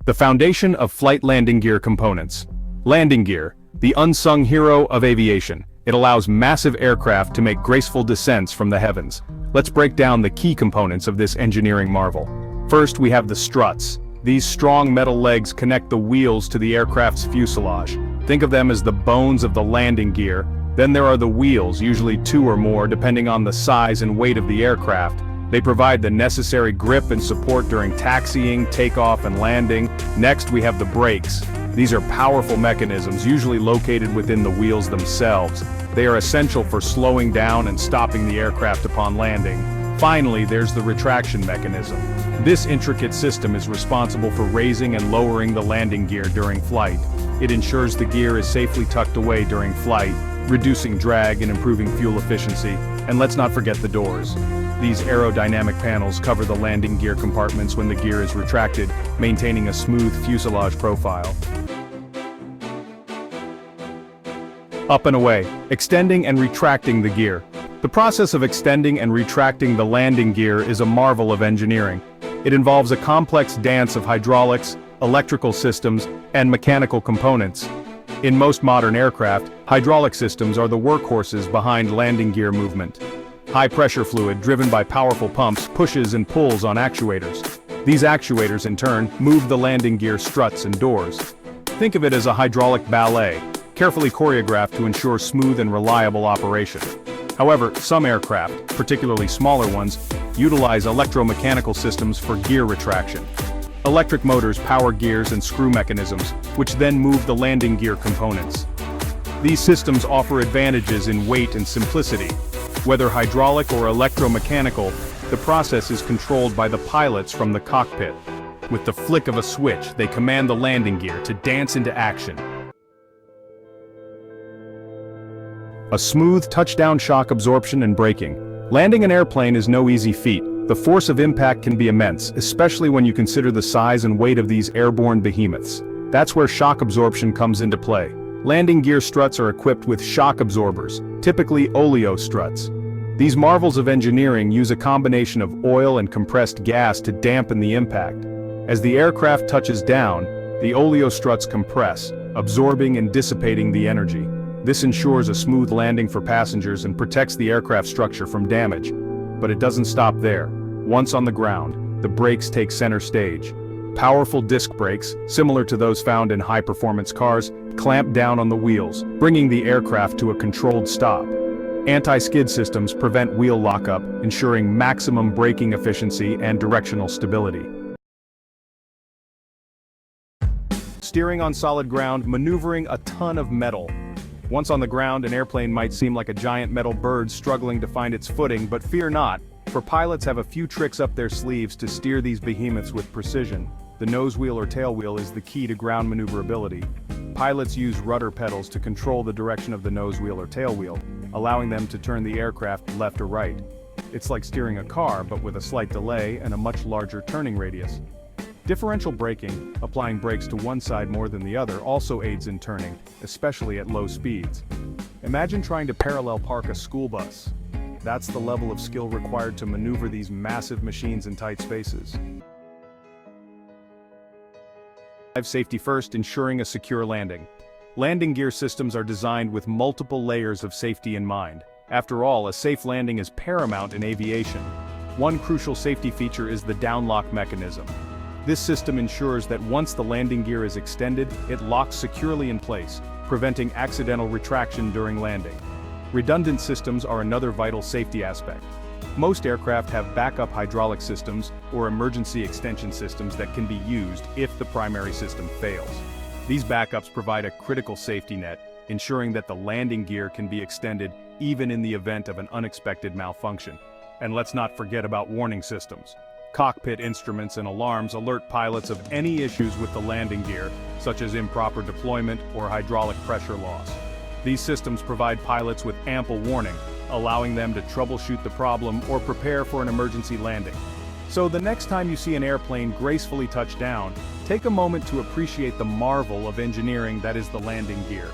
The foundation of flight landing gear components. Landing gear, the unsung hero of aviation. It allows massive aircraft to make graceful descents from the heavens. Let's break down the key components of this engineering marvel. First, we have the struts. These strong metal legs connect the wheels to the aircraft's fuselage. Think of them as the bones of the landing gear. Then there are the wheels, usually 2 or more, depending on the size and weight of the aircraft. They provide the necessary grip and support during taxiing, takeoff, and landing. Next, we have the brakes. These are powerful mechanisms, usually located within the wheels themselves. They are essential for slowing down and stopping the aircraft upon landing. Finally, there's the retraction mechanism. This intricate system is responsible for raising and lowering the landing gear during flight. It ensures the gear is safely tucked away during flight, reducing drag and improving fuel efficiency. And let's not forget the doors. These aerodynamic panels cover the landing gear compartments when the gear is retracted, maintaining a smooth fuselage profile. Up and away, extending and retracting the gear. The process of extending and retracting the landing gear is a marvel of engineering. It involves a complex dance of hydraulics, electrical systems, and mechanical components. In most modern aircraft, hydraulic systems are the workhorses behind landing gear movement. High-pressure fluid, driven by powerful pumps, pushes and pulls on actuators. These actuators, in turn, move the landing gear struts and doors. Think of it as a hydraulic ballet, carefully choreographed to ensure smooth and reliable operation. However, some aircraft, particularly smaller ones, utilize electromechanical systems for gear retraction. Electric motors power gears and screw mechanisms, which then move the landing gear components. These systems offer advantages in weight and simplicity. Whether hydraulic or electromechanical, the process is controlled by the pilots from the cockpit. With the flick of a switch, they command the landing gear to dance into action. A smooth touchdown shock absorption and braking. Landing an airplane is no easy feat. The force of impact can be immense, especially when you consider the size and weight of these airborne behemoths. That's where shock absorption comes into play. Landing gear struts are equipped with shock absorbers, typically oleo struts. These marvels of engineering use a combination of oil and compressed gas to dampen the impact. As the aircraft touches down, the oleo struts compress, absorbing and dissipating the energy. This ensures a smooth landing for passengers and protects the aircraft structure from damage. But it doesn't stop there. Once on the ground, the brakes take center stage. Powerful disc brakes, similar to those found in high-performance cars, clamp down on the wheels, bringing the aircraft to a controlled stop. Anti-skid systems prevent wheel lockup, ensuring maximum braking efficiency and directional stability. Steering on solid ground, maneuvering a ton of metal. Once on the ground, an airplane might seem like a giant metal bird struggling to find its footing, but fear not, for pilots have a few tricks up their sleeves to steer these behemoths with precision. The nose wheel or tail wheel is the key to ground maneuverability. Pilots use rudder pedals to control the direction of the nose wheel or tail wheel, allowing them to turn the aircraft left or right. It's like steering a car, but with a slight delay and a much larger turning radius. Differential braking, applying brakes to one side more than the other, also aids in turning, especially at low speeds. Imagine trying to parallel park a school bus. That's the level of skill required to maneuver these massive machines in tight spaces. Safety first, ensuring a secure landing. Landing gear systems are designed with multiple layers of safety in mind. After all, a safe landing is paramount in aviation. One crucial safety feature is the downlock mechanism. This system ensures that once the landing gear is extended, it locks securely in place, preventing accidental retraction during landing. Redundant systems are another vital safety aspect. Most aircraft have backup hydraulic systems or emergency extension systems that can be used if the primary system fails. These backups provide a critical safety net, ensuring that the landing gear can be extended even in the event of an unexpected malfunction. And let's not forget about warning systems. Cockpit instruments and alarms alert pilots of any issues with the landing gear, such as improper deployment or hydraulic pressure loss. These systems provide pilots with ample warning, allowing them to troubleshoot the problem or prepare for an emergency landing. So the next time you see an airplane gracefully touch down, take a moment to appreciate the marvel of engineering that is the landing gear.